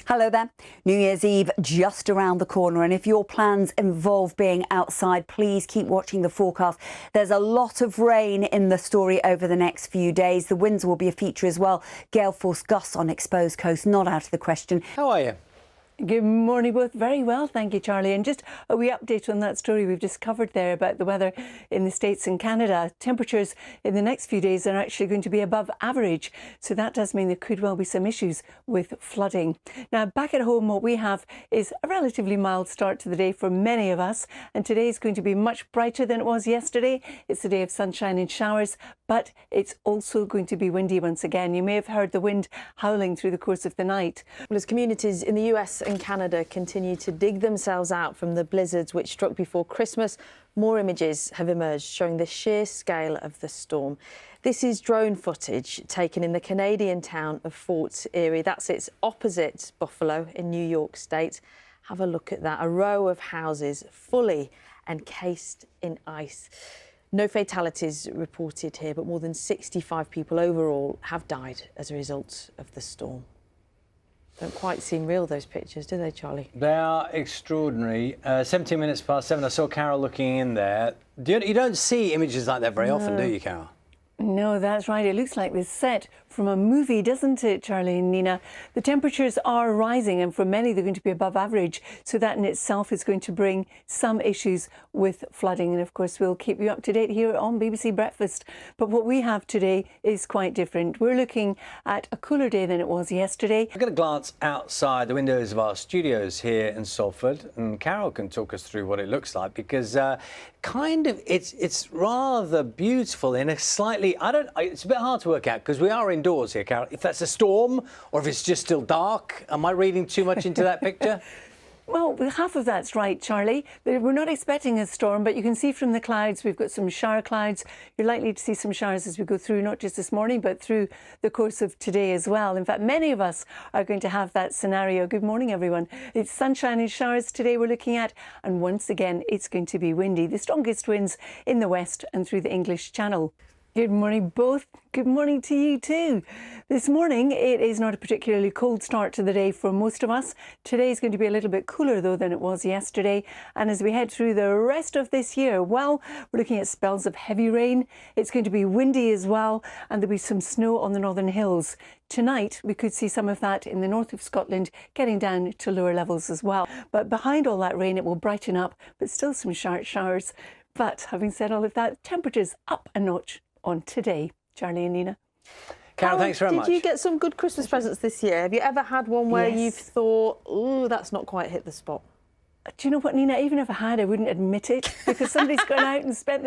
Hello there. New Year's Eve just around the corner, and if your plans involve being outside, please keep watching the forecast. There's a lot of rain in the story over the next few days. The winds will be a feature as well. Gale force gusts on exposed coast, not out of the question. How are you? Good morning, both. Very well, thank you, Charlie. And just a wee update on that story we've just covered there about the weather in the States and Canada. Temperatures in the next few days are actually going to be above average. So that does mean there could well be some issues with flooding. Now, back at home, what we have is a relatively mild start to the day for many of us. And today is going to be much brighter than it was yesterday. It's a day of sunshine and showers, but it's also going to be windy once again. You may have heard the wind howling through the course of the night. Well, as communities in the US and Canada continue to dig themselves out from the blizzards which struck before Christmas, more images have emerged showing the sheer scale of the storm. This is drone footage taken in the Canadian town of Fort Erie. That's its opposite Buffalo in New York State. Have a look at that. A row of houses fully encased in ice. No fatalities reported here, but more than 65 people overall have died as a result of the storm. Don't quite seem real, those pictures, do they, Charlie? They are extraordinary. 17 minutes past 7, I saw Carol looking in there. You don't see images like that very often, do you, Carol? No, that's right. It looks like this set from a movie, doesn't it, Charlie and Nina? The temperatures are rising, and for many they're going to be above average. So that in itself is going to bring some issues with flooding. And of course, we'll keep you up to date here on BBC Breakfast. But what we have today is quite different. We're looking at a cooler day than it was yesterday. I'm going to glance outside the windows of our studios here in Salford, and Carol can talk us through what it looks like, because it's rather beautiful in a slightly, it's a bit hard to work out because we are indoors here, Carol. If that's a storm or if it's just still dark. Am I reading too much into that picture? Well, half of that's right, Charlie. We're not expecting a storm, but you can see from the clouds, we've got some shower clouds. You're likely to see some showers as we go through, not just this morning, but through the course of today as well. In fact, many of us are going to have that scenario. Good morning, everyone. It's sunshine and showers today we're looking at, and once again, it's going to be windy. The strongest winds in the west and through the English Channel. Good morning, both. Good morning to you too. This morning, it is not a particularly cold start to the day for most of us. Today is going to be a little bit cooler, though, than it was yesterday. And as we head through the rest of this year, well, we're looking at spells of heavy rain. It's going to be windy as well, and there'll be some snow on the northern hills. Tonight, we could see some of that in the north of Scotland, getting down to lower levels as well. But behind all that rain, it will brighten up, but still some short showers. But having said all of that, temperatures up a notch on today. Charlie and Nina. Carol, thanks very much. Did you get some good Christmas presents this year? Have you ever had one where you've thought, oh, that's not quite hit the spot? Do you know what, Nina? Even if I had, I wouldn't admit it, because somebody's gone out and spent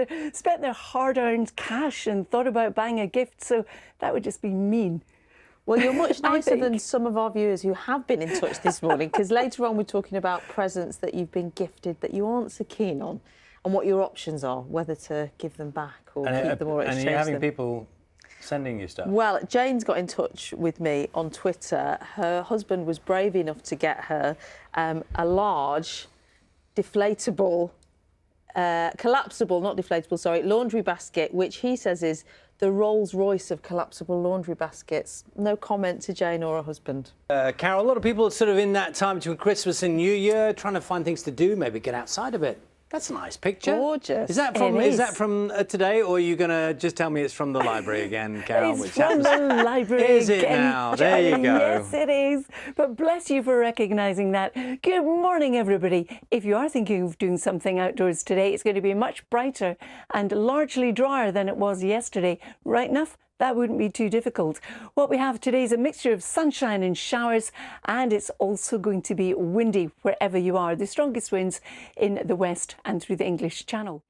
their hard-earned cash and thought about buying a gift, so that would just be mean. Well, you're much nicer than some of our viewers who have been in touch this morning, because later on we're talking about presents that you've been gifted that you aren't so keen on, and what your options are, whether to give them back or keep them or exchange them. And you're having people sending you stuff? Well, Jane's got in touch with me on Twitter. Her husband was brave enough to get her a large, deflatable, collapsible, not deflatable, sorry, laundry basket, which he says is the Rolls-Royce of collapsible laundry baskets. No comment to Jane or her husband. Carol, a lot of people are sort of in that time between Christmas and New Year, trying to find things to do, maybe get outside a bit. That's a nice picture. Gorgeous. Is that from today, or are you going to just tell me it's from the library again, Carol? It's from the library Is it again, now? There you go. Yes, it is. But bless you for recognising that. Good morning, everybody. If you are thinking of doing something outdoors today, it's going to be much brighter and largely drier than it was yesterday. Right enough? That wouldn't be too difficult. What we have today is a mixture of sunshine and showers, and it's also going to be windy wherever you are. The strongest winds in the west and through the English Channel.